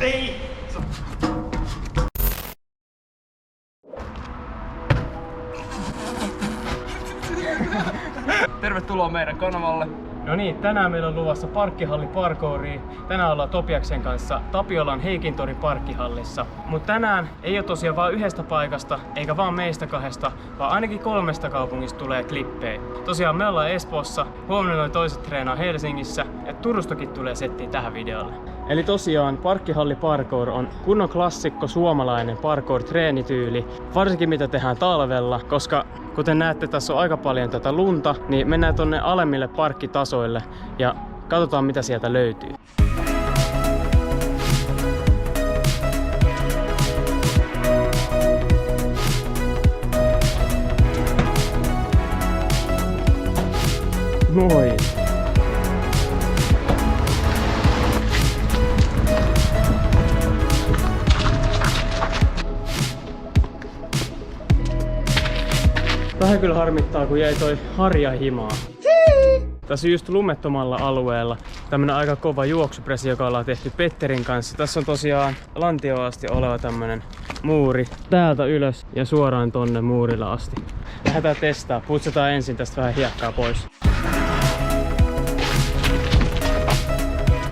Ei! Tervetuloa meidän kanavalle. No niin, tänään meillä on luvassa parkkihalli parkouria. Tänään ollaan Topiaksen kanssa Tapiolan Heikintorin parkkihallissa. Mutta tänään ei ole tosiaan vaan yhdestä paikasta, eikä vaan meistä kahdesta, vaan ainakin 3 kaupungista tulee klippejä. Tosiaan me ollaan Espoossa, huomenna noin toiset treenaa Helsingissä ja Turustakin tulee settiä tähän videolle. Eli tosiaan parkkihalli parkour on kunnon klassikko suomalainen parkour-treenityyli, varsinkin mitä tehdään talvella, koska kuten näette, tässä on aika paljon tätä lunta, niin mennään tonne alemmille parkkitasoille ja katsotaan mitä sieltä löytyy. Noin. Vähän kyllä harmittaa, kun jäi toi harja himaa. Tässä on just lumettomalla alueella tämmönen aika kova juoksupressi, joka ollaan tehty Petterin kanssa. Tässä on tosiaan lantioon asti oleva tämmönen muuri. Täältä ylös ja suoraan tonne muurilla asti. Lähdetään testaa. Putsataan ensin tästä vähän hiekkaa pois.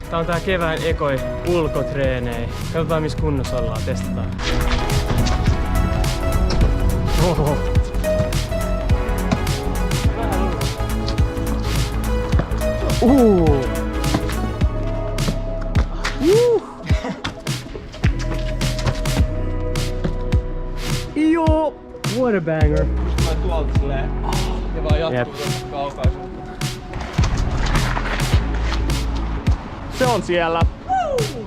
Tää on tää kevään ekoi ulkotreenei. Katsotaan missä kunnossa ollaan. Testataan. Oho. Joo! What a banger! Mä tuolta silleen ja vaan jatkuu tuosta kaukaisuutta. Se on siellä!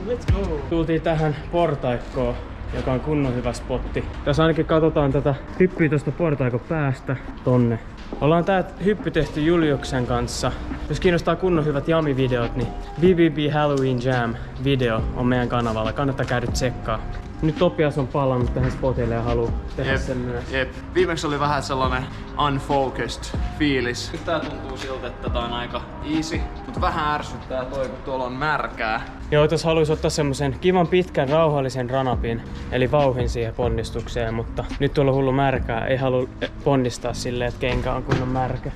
Let's go! Tultiin tähän portaikkoon, joka on kunnon hyvä spotti. Tässä ainakin katsotaan tätä hyppyä tuosta portaikon päästä tonne. Ollaan tää hyppy tehty Juliuksen kanssa. Jos kiinnostaa kunnon hyvät Jami-videot, niin BBB Halloween Jam video on meidän kanavalla. Kannattaa käydä tsekkaa. Nyt Topias on palannut tähän spotille ja haluaa tehdä sen myös. Jep. Viimeksi oli vähän sellainen unfocused fiilis. Nyt tää tuntuu siltä, että tää on aika easy, mutta vähän ärsyttää toi, kun tuolla on märkää. Joo, jos haluaisi ottaa semmosen kivan pitkän rauhallisen ranapin, eli vauhin siihen ponnistukseen, mutta nyt tuolla on hullu märkää, ei halua ponnistaa silleen, että kenkä on kunnon märkä.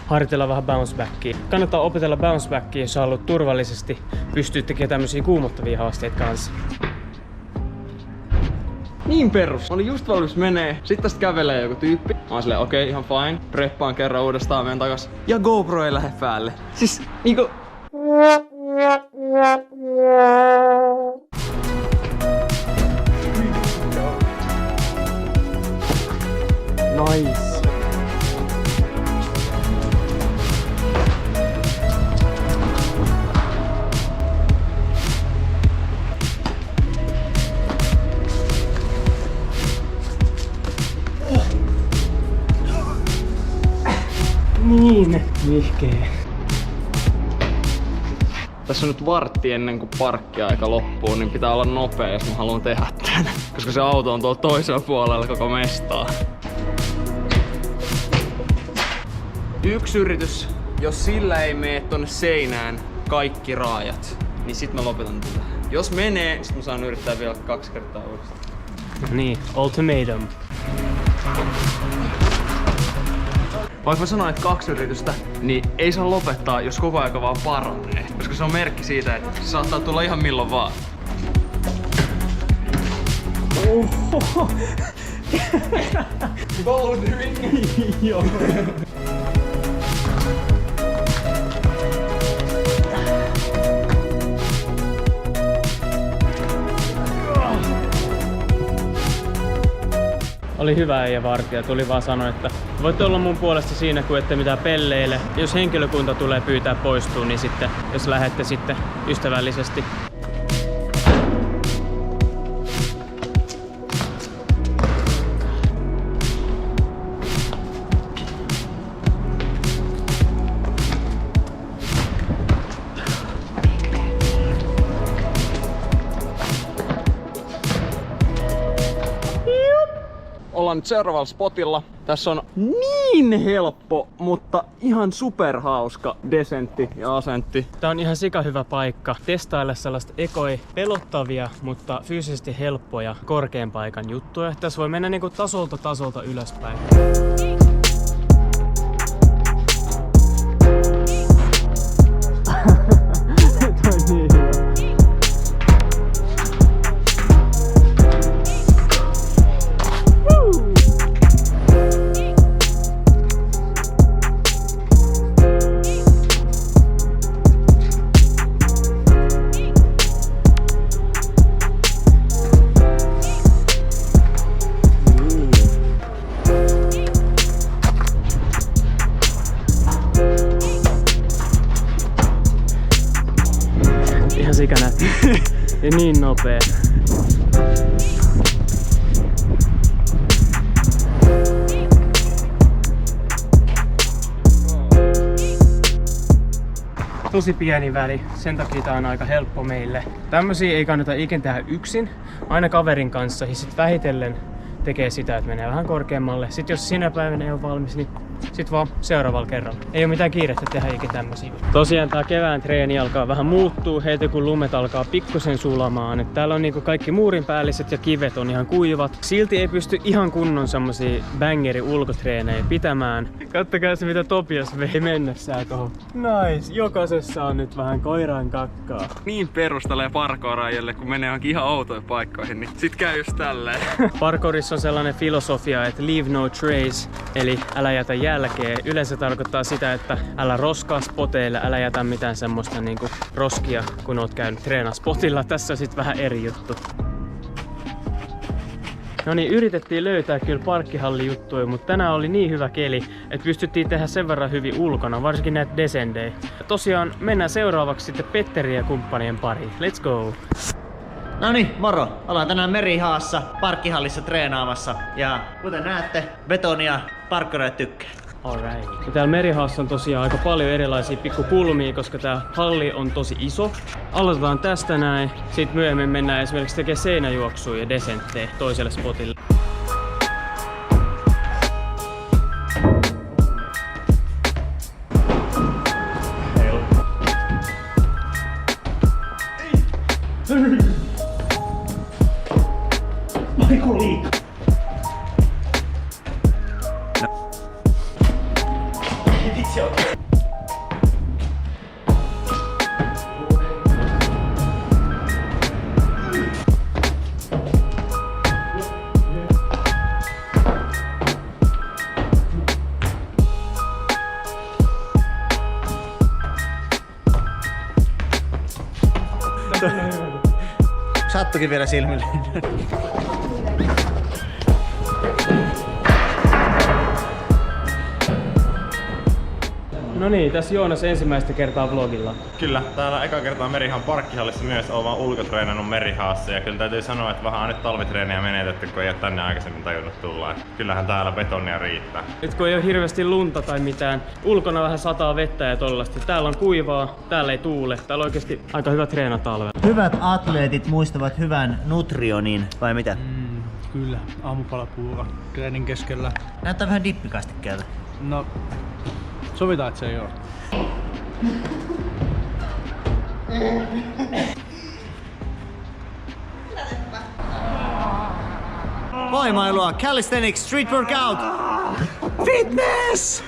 Harjoitellaan vähän bounce backia. Kannattaa opetella bounce backia, jos haluat turvallisesti pystyä tekemään tämmösiä kuumottavia haasteita kanssa. Niin perus. Mä olin just valmis menee. Sitten tästä kävelee joku tyyppi. Mä oon silleen okei, ihan fine. Preppaan kerran uudestaan, menen takas. Ja GoPro ei lähde päälle. Siis niinku... Nice. Niin, vihkeä. Tässä on nyt vartti ennen kuin parkkiaika loppuu, niin pitää olla nopea, jos mä haluan tehdä tän. Koska se auto on tuolla toisella puolella koko mestaa. Yksi yritys, jos sillä ei mene tonne seinään kaikki raajat, niin sit mä lopetan tätä. Jos menee, sit mä saan yrittää vielä 2 kertaa uudestaan. Niin, ultimatum. Vaikka mä sanoin, että 2 yritystä, niin ei saa lopettaa, jos koko aika vaan paranee. Koska se on merkki siitä, että se saattaa tulla ihan milloin vaan. Oho. Bouldering! Joo. Oli hyvä äijä vartija, tuli vaan sanoa, että voitte olla mun puolesta siinä, kun ette mitään pelleile. Jos henkilökunta tulee pyytää poistua, niin sitten, jos lähette sitten ystävällisesti. ollaan ollaan nyt seuraavalla spotilla. Tässä on niin helppo, mutta ihan superhauska descentti ja asentti. Tää on ihan sikahyvä paikka testailla sellaista pelottavia, mutta fyysisesti helppoja korkean paikan juttuja. Tässä voi mennä niinku tasolta ylöspäin. Ihan sikanätti. Ja niin nopea. Tosi pieni väli, sen takia tää on aika helppo meille. Tämmösiä ei kannata ikinä tehdä yksin, aina kaverin kanssa ja sit vähitellen tekee sitä, että menee vähän korkeammalle. Sitten jos sinä päivänä ei ole valmis, niin sit vaan seuraavalla kerralla. Ei oo mitään kiirettä tehdä ikinä tämmösiä. Tosiaan tää kevään treeni alkaa vähän muuttuu heti kun lumet alkaa pikkusen sulamaan. Et täällä on niinku kaikki muurinpäälliset ja kivet on ihan kuivat. Silti ei pysty ihan kunnon semmosia bangeri ulkotreenejä pitämään. Kattokaa se mitä Topias vei mennessään tohon. Nice, jokaisessa on nyt vähän koiran kakkaa. Niin perustelee parkouraajille, kun menee johonkin ihan outoihin paikkoihin, niin sit käy just tälleen. Parkourissa on sellainen filosofia, että leave no trace, eli älä jätä jälkeen. Yleensä tarkoittaa sitä, että älä roskaa spoteille, älä jätä mitään semmoista niinku roskia, kun oot käynyt treenaa spotilla. Tässä on sit vähän eri juttu. No niin, yritettiin löytää kyllä parkkihallijuttuja, mutta tänään oli niin hyvä keli, että pystyttiin tehdä sen verran hyvin ulkona, varsinkin näitä descendejä. Tosiaan mennään seuraavaksi sitten Petteri ja kumppanien pariin. Let's go! Noniin, moro! Ollaan tänään Merihaassa parkkihallissa treenaamassa ja kuten näette, betonia parkkoreet tykkää. Alright. Ja täällä Merihaassa on tosiaan aika paljon erilaisia pikkukulmia, koska tää halli on tosi iso. Aloitetaan tästä näin, sit myöhemmin mennään esimerkiksi tekemään seinäjuoksuja ja desentteja toiselle spotille. Sattukin vielä silmille. No niin, tässä Joonas ensimmäistä kertaa vlogilla. Kyllä, täällä eka kertaa Merihaan parkkihallissa myös olen vaan ulkotreenannut Merihaassa ja kyllä täytyy sanoa, että vähän on nyt talvitreeniä menetetty, kun ei ole tänne aikaisemmin tajunnut tulla. Et kyllähän täällä betonia riittää. Nyt kun ei ole hirveästi lunta tai mitään, ulkona vähän sataa vettä ja tollasti. Täällä on kuivaa, täällä ei tuule. Täällä on oikeesti aika hyvä treena talvella. Hyvät atleetit muistavat hyvän nutrionin, vai mitä? Kyllä, aamupalapuuro treenin keskellä. Näyttää vähän dippikastikkeelta. No, sovitaan, että se ei oo. Voimailua, calisthenics, street workout! Fitness!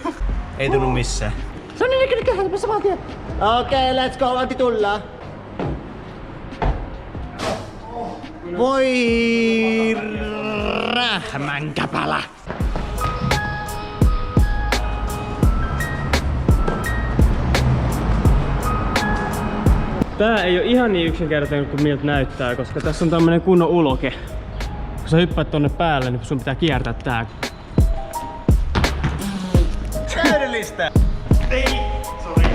Ei tunnu missään. Se on niin ikinä mä saman tien. Okei, let's go, Antti tulla. Voi rähmänkäpälä! Tää ei oo ihan niin yksinkertainen kuin miltä näyttää, koska tässä on tämmönen kunnon uloke. Kun sä hyppäät tonne päälle, niin sun pitää kiertää tää. Täydellistä! Ei! Sori.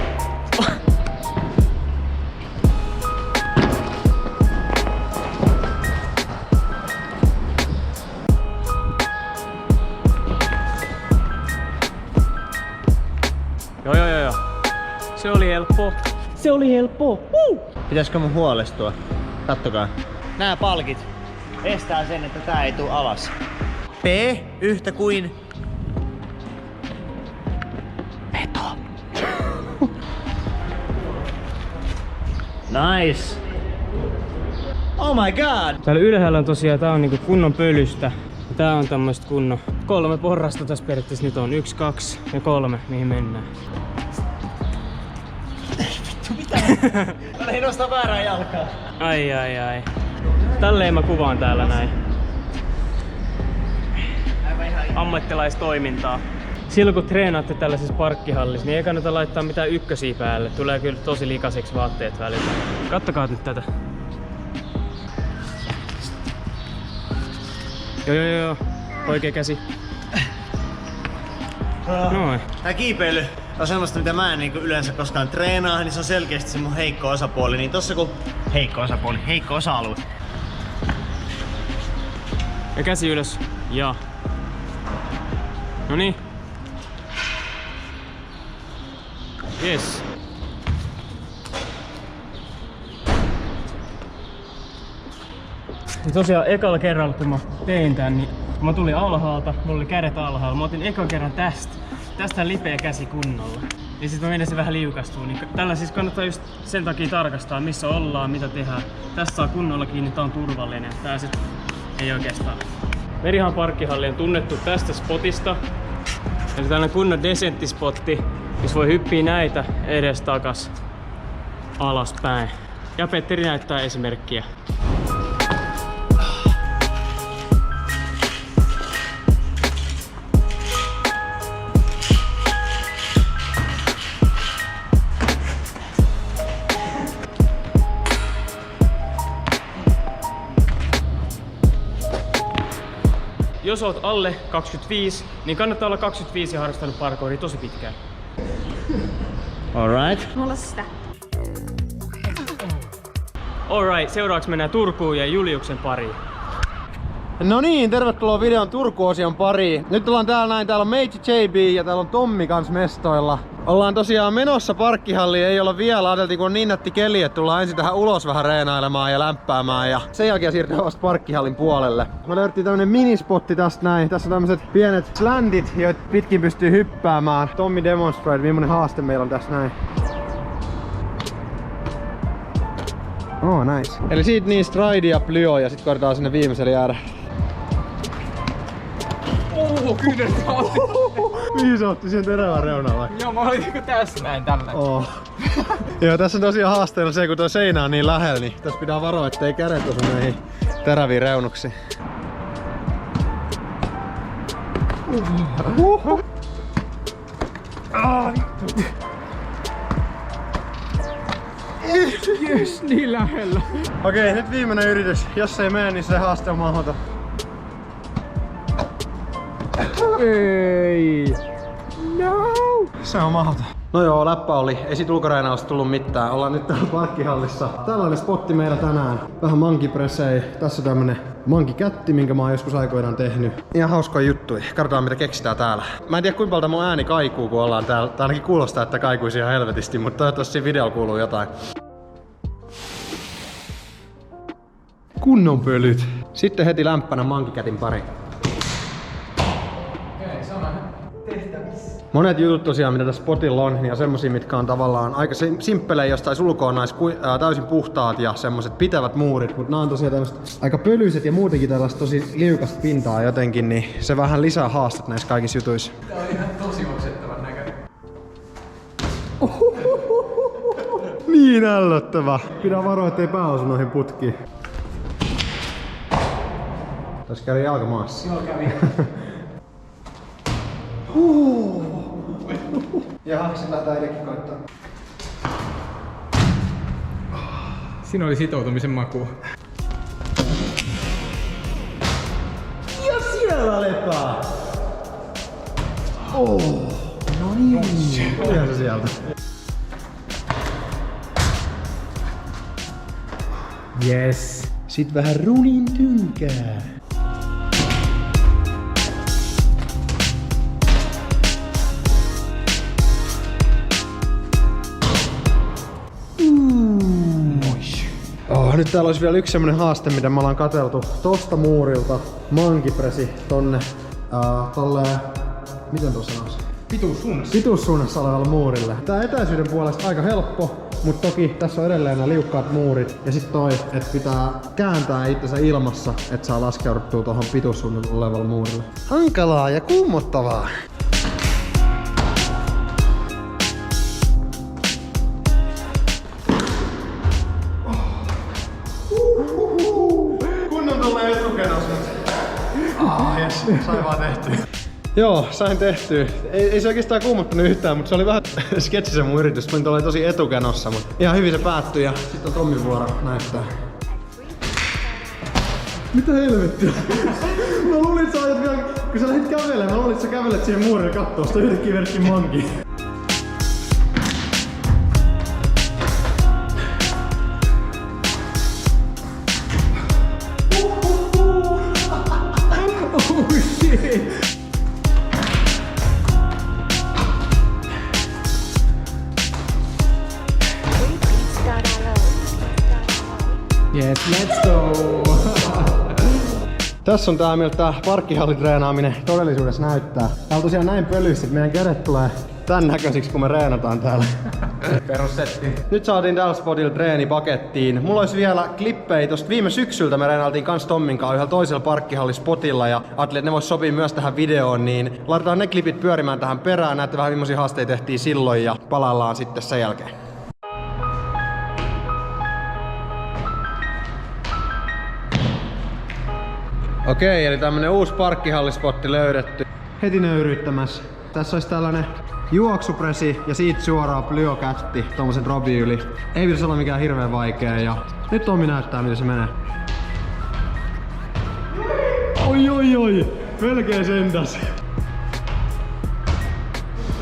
Joo. Se oli helppo. Se oli helppo. Pitäisikö mun huolestua? Kattokaa. Nää palkit estää sen, että tää ei tuu alas. P yhtä kuin... Veto. Nice. Oh my god. Täällä ylhäällä on tosiaan, tää on niinku kunnon pölystä. Tää on tämmöistä kunnon 3 porrasta tässä periaatteessa nyt on. 1, 2 ja 3, mihin mennään. Mä lähdin nostaa väärää jalkaa. Ai. Tälleen mä kuvaan täällä näin. Ammattilaistoimintaa. Silloin kun treenaatte tällaisessa parkkihallissa, niin ei kannata laittaa mitään ykkösiä päälle. Tulee kyllä tosi likaiseksi vaatteet välillä. Kattokaa nyt tätä. Joo. Oikea käsi. Noin. Tää kiipeily on semmoista, mitä mä en niinku yleensä koskaan treenaa, niin se on selkeästi se mun heikko osapuoli. Niin tossa kun... heikko osa-alue. Ja käsi ylös. Ja. Noniin. Yes. Ja tosiaan ekalla kerralla kun mä tein tän, niin kun mä tulin alhaalta, mulla oli kädet alhaalla. Mä otin ekan kerran tästä lipeä käsi kunnolla. Ja sit mä menisin vähän liukastua. Niin tällä siis kannattaa just sen takia tarkastaa missä ollaan, mitä tehdään. Tästä saa kunnolla kiinni, tää on turvallinen. Tää sit ei oikeastaan. Merihaan parkkihalli on tunnettu tästä spotista. Eli tällainen kunnon desenttispotti, missä voi hyppiä näitä edes takas alaspäin. Ja Petteri näyttää esimerkkiä. Jos oot alle 25, niin kannattaa olla 25 ja harrastanut parkouria tosi pitkään. Alright. Mulla sitä. Alright, seuraavaksi mennään Turkuun ja Juliuksen pariin. No niin, tervetuloa videon Turku-osion pariin. Nyt ollaan täällä näin, täällä on Meitsi JB ja täällä on Tommi kans mestoilla. Ollaan tosiaan menossa parkkihalliin, ei olla vielä. Ajateltiin kun on niin nätti keli, että tullaan ensin tähän ulos vähän reenailemaan ja lämpäämään ja sen jälkeen siirrytään vasta parkkihallin puolelle. Me löydettiin tämmönen minispotti tästä näin. Tässä on tämmöset pienet slantit, joita pitkin pystyy hyppäämään. Tommi demonstroi, millainen haaste meillä on tässä näin. Oh, nice. Eli siitä niin stride ja plyo ja sit korjataan sinne viimeiselle jäädä. Mihin sä otti sen terävän reunalla? Joo, mä olin niinku tässä näin tällä. Joo, tässä on tosiaan haasteena se, kun tuo seinä on niin lähellä, niin tässä pitää varoa, ettei kädet osu näihin teräviin reunuksiin. Jes, niin lähellä. Okei, nyt viimeinen yritys. Jos ei mene, niin se haaste on mahdoton. Ei. No. Se on mahdoton. No joo, läppä oli. Ei sit ulkoreenausta tullut mitään. Ollaan nyt täällä parkkihallissa. Tällainen spotti meillä tänään. Vähän mankipressei. Tässä on tämmönen mankikätti, minkä mä oon joskus aikoinaan tehnyt. Ihan hauskoja juttuja. Katsotaan mitä keksitään täällä. Mä en tiedä kuinka paljon mun ääni kaikuu, kun ollaan täällä. Tää ainakin kuulostaa, että kaikuisi ihan helvetisti, mutta toivottavasti siinä videolla kuuluu jotain. Kunnon pölyt. Sitten heti lämpänä mankikätin pari. Monet jutut tosiaan, mitä tässä spotilla on, niin on semmosia, mitkä on tavallaan aika simppelejä, josta olisi ulkoon täysin puhtaat ja semmoset pitävät muurit, mutta nämä on tosiaan tämmöset aika pölyiset ja muutenkin tällaista tosi liukasta pintaa jotenkin, niin se vähän lisää haastet näissä kaikissa jutuissa. Tää on ihan tosi oksettavan näköinen. Niin ällöttävä. Pidä varoa, ettei pää osu noihin putkiin. Tässä kävi jalka maassa. Joo, kävi. Jaha, sit lähdetään edekin koittaa. Siinä oli sitoutumisen maku. Ja siellä lepää! No niin. Tulihan se sieltä. Yes. Sit vähän runin tynkää. Nyt täällä olisi vielä yksi semmonen haaste, mitä me ollaan katseltu tosta muurilta. Mankipresi tonne tolleen, miten tuossa sanoisi? Pituussuunnassa olevalle muurille. Tää etäisyyden puolesta aika helppo, mutta toki tässä on edelleen nämä liukkaat muurit. Ja sit toi, että pitää kääntää itsensä ilmassa, että saa laskeuduttua tuohon pituussuunnalla olevalle muurille. Hankalaa ja kuumottavaa. Kunnon tolleen etukenos nyt. Jes, sain vaan tehtyä. Joo, sain tehtyä. Ei se oikeastaan kuumottanut yhtään, mutta se oli vähän sketsisen mun yritys. Mä olin tosi etukenossa, mutta ihan hyvin se päättyi ja sitten on Tommin vuoro näyttää. Mitä helvettiä? Mä luulin, että sä ajat vielä, kun sä lähdit kävelemään, mä luulin, että sä kävelet siihen muurille kattoo, sitä yhtäkkiä verkki manki. Yes, let's go! Tässä on tää, miltä tää parkkihallitreenaaminen todellisuudessa näyttää. Tää on tosiaan näin pölyssä, että meidän kädet tulee tän näköisiksi, kun me reenataan täällä. Perussetti. Nyt saatiin tällä spotilla treeni pakettiin. Mulla olisi vielä klippejä tosta viime syksyltä. Me reenailtiin kans Tommin kanssa yhdellä toisella parkkihallispotilla ja ajattelin, että ne vois sopia myös tähän videoon, niin laitetaan ne klipit pyörimään tähän perään. Näette vähän millaisia haasteita tehtiin silloin ja palaillaan sitten sen jälkeen. Okei, eli tämmönen uusi parkkihallispotti löydetty. Heti nöyryyttämässä. Tässä olisi tällainen juoksupresi ja siitä suoraan plyokätti tommosen robin yli. Ei pitäisi olla mikään hirveän vaikea ja nyt Tommi näyttää miten se menee. Oi! Melkein sentäs.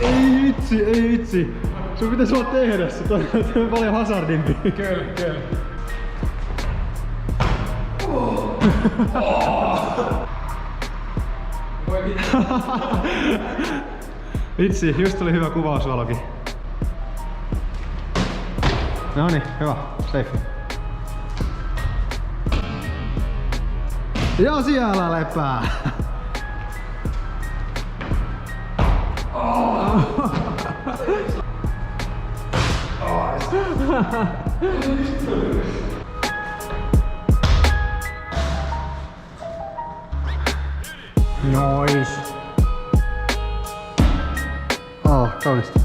Ei vitsi. Sun pitäisi olla tehdä se. Toi on paljon hazardimpi. Kyllä. Vitsi, just tuli hyvä kuvausvalokin. Noniin, hyvä. Safe. Ja siellä lepää. Nois. Kaunista.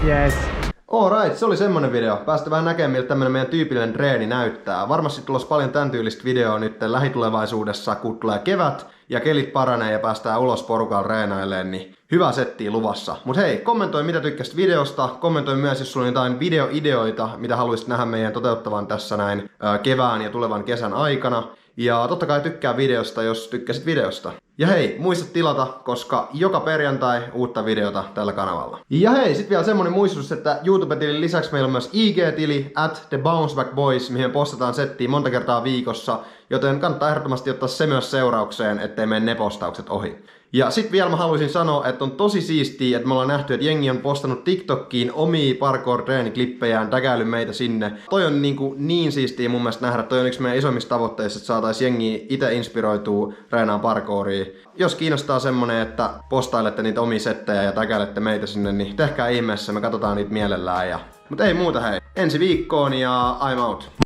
Yes. Alright, se oli semmonen video. Päästä vähän näkemään miltä tämmönen meidän tyypillinen treeni näyttää. Varmasti tulossa paljon tän tyylistä videoa nyt lähitulevaisuudessa, kun tulee kevät ja kelit paranee ja päästään ulos porukalla reenailemaan, niin hyvä settiä luvassa. Mut hei, kommentoi mitä tykkäsit videosta, kommentoi myös jos sulla on jotain videoideoita, mitä haluaisit nähdä meidän toteuttavan tässä näin kevään ja tulevan kesän aikana. Ja totta kai tykkää videosta, jos tykkäsit videosta. Ja hei, muista tilata, koska joka perjantai uutta videota tällä kanavalla. Ja hei, sit vielä semmonen muistutus, että YouTube-tilin lisäksi meillä on myös IG-tili @TheBounceBackBoys, mihin postataan settiä monta kertaa viikossa, joten kannattaa ehdottomasti ottaa se myös seuraukseen, ettei mene ne postaukset ohi. Ja sit vielä mä haluaisin sanoa, että on tosi siistiä, että me ollaan nähty, että jengi on postannut TikTokkiin omia parkour-treeniklippejään, tägäillyt meitä sinne. Toi on niin siistiä mun mielestä nähdä, toi on yksi meidän isommista tavoitteista, että saatais jengi itse inspiroituu treenaan parkouria. Jos kiinnostaa semmonen, että postailette niitä omia settejä ja tägäilette meitä sinne, niin tehkää ihmeessä, me katsotaan niitä mielellään. Mut ei muuta hei, ensi viikkoon ja I'm out.